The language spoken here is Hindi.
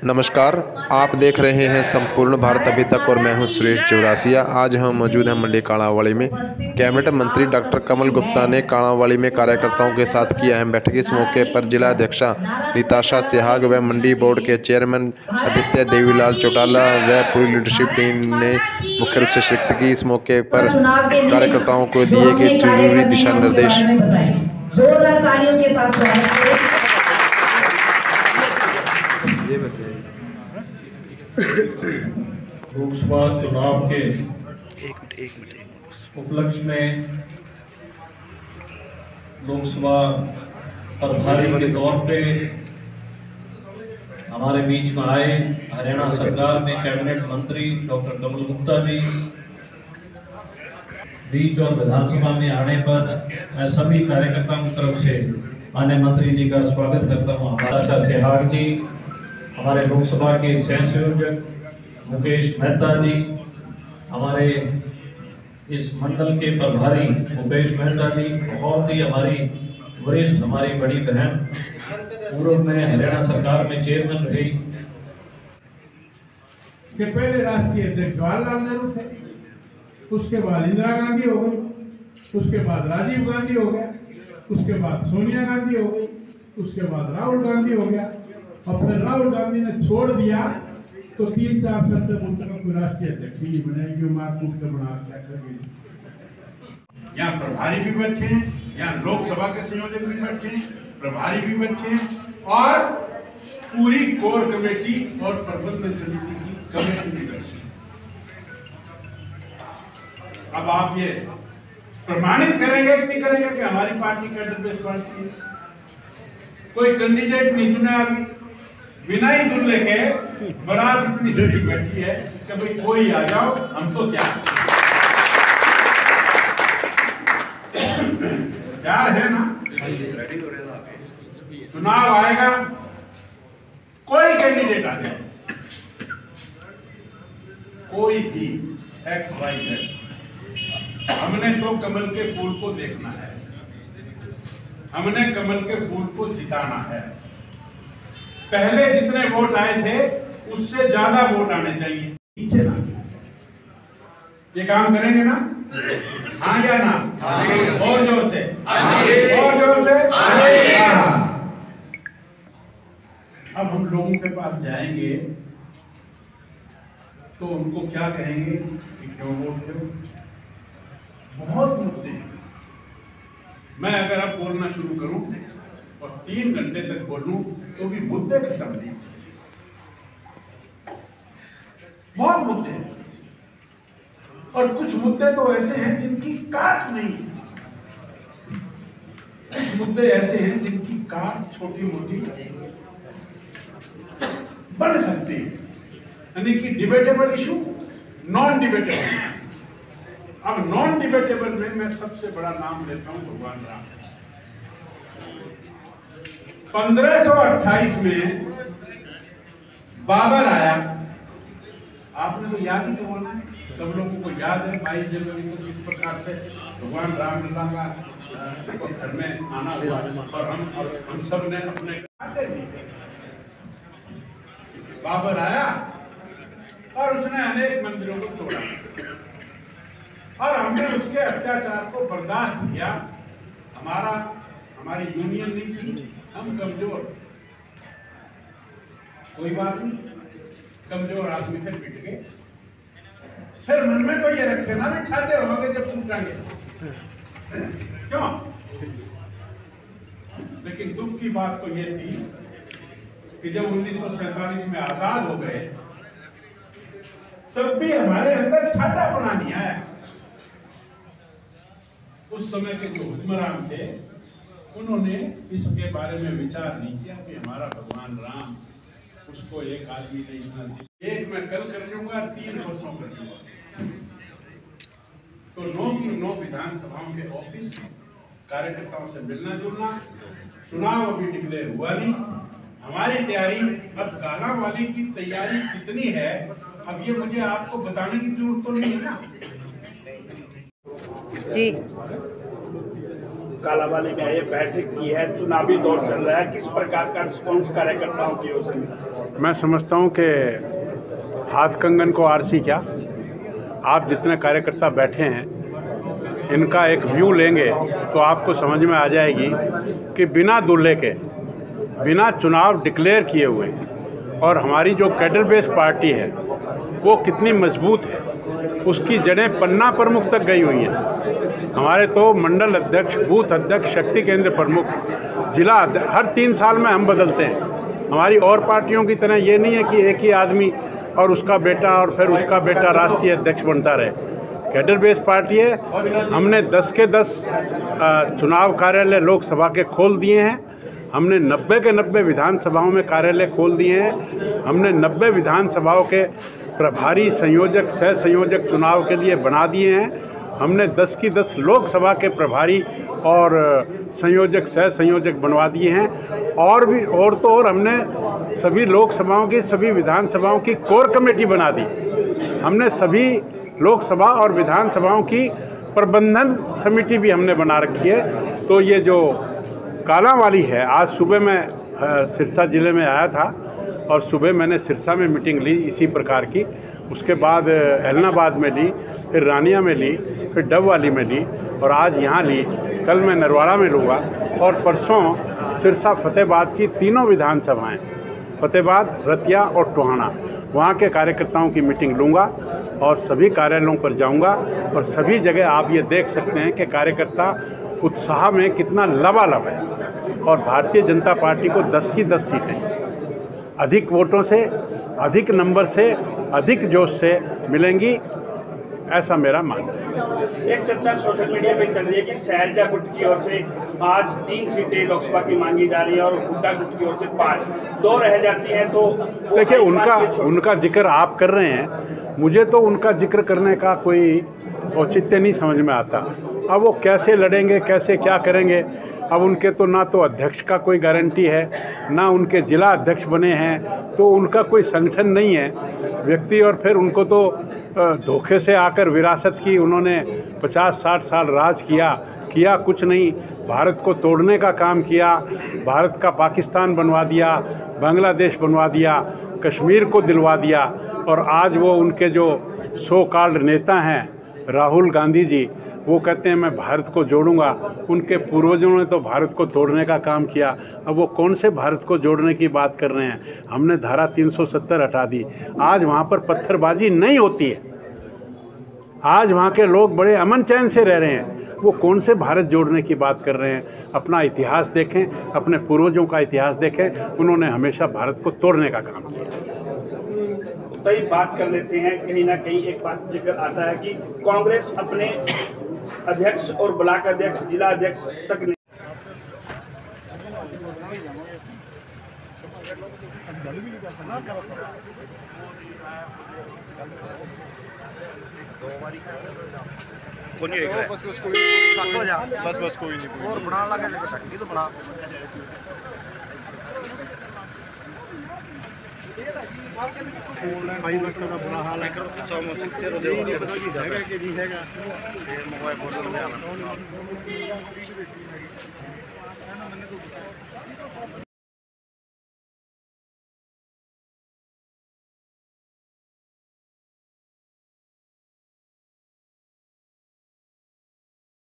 नमस्कार, आप देख रहे हैं संपूर्ण भारत अभी तक और मैं हूं सुरेश चौरासिया। आज हम मौजूद हैं मंडी काणावाली में। कैबिनेट मंत्री डॉक्टर कमल गुप्ता ने काणावाली में कार्यकर्ताओं के साथ की अहम बैठक। इस मौके पर जिला अध्यक्षा निताशा सिहाग व मंडी बोर्ड के चेयरमैन आदित्य देवीलाल चौटाला व पूरी लीडरशिप टीम ने मुख्य रूप से शिरकत की। इस मौके पर कार्यकर्ताओं को दिए गए जरूरी दिशा निर्देश। लोकसभा चुनाव के उपलक्ष्य में लोकसभा प्रभारी के तौर पे हमारे बीच में आए हरियाणा सरकार में कैबिनेट मंत्री डॉक्टर कमल गुप्ता जी बीच और विधानसभा में आने पर मैं सभी कार्यकर्ताओं की तरफ से माननीय मंत्री जी का स्वागत करता हूँ। हमारा सिहाग जी, हमारे लोकसभा के सह संयोजक मुकेश मेहता जी, हमारे इस मंडल के प्रभारी मुकेश मेहता जी, बहुत ही हमारी वरिष्ठ हमारी बड़ी बहन, पूर्व में हरियाणा सरकार में चेयरमैन रही। के पहले राष्ट्रीय अध्यक्ष जवाहरलाल नेहरू थे, उसके बाद इंदिरा गांधी हो गई, उसके बाद राजीव गांधी हो गया, उसके बाद सोनिया गांधी हो गई, उसके बाद राहुल गांधी हो गया। और फिर राहुल गांधी ने छोड़ दिया तो 3-4 साल तक उनका कोई राष्ट्रीय अध्यक्ष नहीं बने, जो मारकूट के बना यहाँ प्रभारी भी बैठे हैं, यहाँ लोकसभा के संयोजक भी बैठे हैं, प्रभारी भी बैठे हैं और पूरी कोर कमेटी और प्रबंधन समिति की कमेटी भी बैठी है। अब आप ये प्रमाणित करेंगे कि नहीं करेंगे कि हमारी पार्टी कैडर बेस्ड पार्टी है। कोई कैंडिडेट नहीं चुना अभी, बिना ही दुल्ले के बारात इतनी सजी बैठी है कि भाई कोई आ जाओ, हम तो तैयार है ना। चुनाव आएगा, कोई कैंडिडेट आ जाए, कोई भी XYZ, हमने तो कमल के फूल को देखना है, हमने कमल के फूल को जिताना है। पहले जितने वोट आए थे उससे ज्यादा वोट आने चाहिए। पीछे ना, ये काम करेंगे ना? हाँ या ना? और जोर से, और जोर से। अब हम लोगों के पास जाएंगे तो उनको क्या कहेंगे कि क्यों वोट दो? बहुत मुद्दे हैं। मैं अगर अब बोलना शुरू करूं और 3 घंटे तक बोलूं तो भी मुद्दे खत्म नहीं। बहुत मुद्दे हैं और कुछ मुद्दे तो ऐसे हैं जिनकी काट नहीं है, कुछ मुद्दे ऐसे हैं जिनकी काट छोटी मोटी बन सकती है, यानी कि डिबेटेबल इशू, नॉन डिबेटेबल। अब नॉन डिबेटेबल में मैं सबसे बड़ा नाम लेता हूं भगवान राम। 1528 में बाबर आया, आपने तो याद ही करवाना है, सब लोगों को याद है 22 जनवरी को किस प्रकार से भगवान रामलला का घर में आना हुआ और हम सब ने अपने खाते दिए। बाबर आया और उसने अनेक मंदिरों को तोड़ा और हमने उसके अत्याचार को बर्दाश्त किया। हमारी यूनियन नहीं थी, हम कमजोर, कोई बात नहीं, कमजोर आदमी से पिट गए। फिर मन में तो ये रखे ना भी ठाटे होंगे जब टूटेंगे, क्यों? लेकिन दुख की बात तो ये थी कि जब 1947 में आजाद हो गए तब भी हमारे अंदर ठाटापना नहीं आया। उस समय के जो हुक्मरान थे उन्होंने इसके बारे में विचार नहीं किया कि हमारा भगवान राम, उसको एक आदमी नहीं सुना चाहिए। एक मैं कल कर लूंगा, 3 वर्षों कर लूंगा। तो 9 की 9 विधानसभाओं के ऑफिस, कार्यकर्ताओं से मिलना जुलना, चुनाव अभी डिक्लेयर हुआ नहीं। हमारी तैयारी, अब कालावाली की तैयारी कितनी है अब ये मुझे आपको बताने की जरूरत तो नहीं है ना जी। कालावाली में ये बैठक की है, चुनावी दौर चल रहा है, किस प्रकार का रिस्पॉन्स कार्यकर्ताओं की ओर से? मैं समझता हूँ कि हाथ कंगन को आरसी क्या, आप जितने कार्यकर्ता बैठे हैं इनका एक व्यू लेंगे तो आपको समझ में आ जाएगी कि बिना दूल्हे के, बिना चुनाव डिक्लेयर किए हुए और हमारी जो कैडर बेस पार्टी है वो कितनी मजबूत है, उसकी जड़ें पन्ना प्रमुख तक गई हुई हैं। हमारे तो मंडल अध्यक्ष, बूथ अध्यक्ष, शक्ति केंद्र प्रमुख, जिला अध्यक्ष हर 3 साल में हम बदलते हैं। हमारी और पार्टियों की तरह ये नहीं है कि एक ही आदमी और उसका बेटा और फिर उसका बेटा राष्ट्रीय अध्यक्ष बनता रहे। कैडर बेस पार्टी है। हमने 10 के 10 चुनाव कार्यालय लोकसभा के खोल दिए हैं। हमने 90 के 90 विधानसभाओं में कार्यालय खोल दिए हैं। हमने 90 विधानसभाओं के प्रभारी संयोजक, सह संयोजक चुनाव के लिए बना दिए हैं। हमने 10 की 10 लोकसभा के प्रभारी और संयोजक, सह संयोजक बनवा दिए हैं। और भी और तो और हमने सभी लोकसभाओं की, सभी विधानसभाओं की कोर कमेटी बना दी। हमने सभी लोकसभा और विधानसभाओं की प्रबंधन समिति भी हमने बना रखी है। तो ये जो कालांवाली है, आज सुबह मैं सिरसा ज़िले में आया था और सुबह मैंने सिरसा में मीटिंग ली इसी प्रकार की, उसके बाद एलनाबाद में ली, फिर रानिया में ली, फिर डबवाली में ली और आज यहाँ ली। कल मैं नरवाड़ा में लूँगा और परसों सिरसा फतेहाबाद की तीनों विधानसभाएं, फतेहाबाद, रतिया और टोहाना, वहाँ के कार्यकर्ताओं की मीटिंग लूँगा और सभी कार्यालयों पर जाऊँगा और सभी जगह आप ये देख सकते हैं कि कार्यकर्ता उत्साह में कितना लबालब है। और भारतीय जनता पार्टी को 10 की 10 सीटें अधिक वोटों से, अधिक नंबर से, अधिक जोश से मिलेंगी, ऐसा मेरा मानना है। एक चर्चा सोशल मीडिया पे चल रही है कि शैलजा गुट की ओर से आज 3 सीटें लोकसभा की मांगी जा रही है और हुड्डा गुट की ओर से 5, 2 रह जाती हैं। तो देखिए, उनका जिक्र आप कर रहे हैं, मुझे तो उनका जिक्र करने का कोई औचित्य नहीं समझ में आता। अब वो कैसे लड़ेंगे, कैसे क्या करेंगे, अब उनके तो ना तो अध्यक्ष का कोई गारंटी है, ना उनके जिला अध्यक्ष बने हैं, तो उनका कोई संगठन नहीं है व्यक्ति। और फिर उनको तो धोखे से आकर विरासत की, उन्होंने 50-60 साल राज किया कुछ नहीं, भारत को तोड़ने का काम किया, भारत का पाकिस्तान बनवा दिया, बांग्लादेश बनवा दिया, कश्मीर को दिलवा दिया। और आज वो उनके जो सो कॉल्ड नेता हैं राहुल गांधी जी, वो कहते हैं मैं भारत को जोड़ूंगा। उनके पूर्वजों ने तो भारत को तोड़ने का काम किया, अब वो कौन से भारत को जोड़ने की बात कर रहे हैं। हमने धारा 370 हटा दी, आज वहाँ पर पत्थरबाजी नहीं होती है, आज वहाँ के लोग बड़े अमन चैन से रह रहे हैं। वो कौन से भारत जोड़ने की बात कर रहे हैं। अपना इतिहास देखें, अपने पूर्वजों का इतिहास देखें, उन्होंने हमेशा भारत को तोड़ने का काम किया। कई बात कर लेते हैं, कहीं ना कहीं एक बात जिक्र आता है कि कांग्रेस अपने अध्यक्ष और ब्लॉक अध्यक्ष, जिला अध्यक्ष तक नहीं। बस कोई नहीं और बना लगे तो बना भाई बच्चों का बुरा हाल है। मोबाइल बोल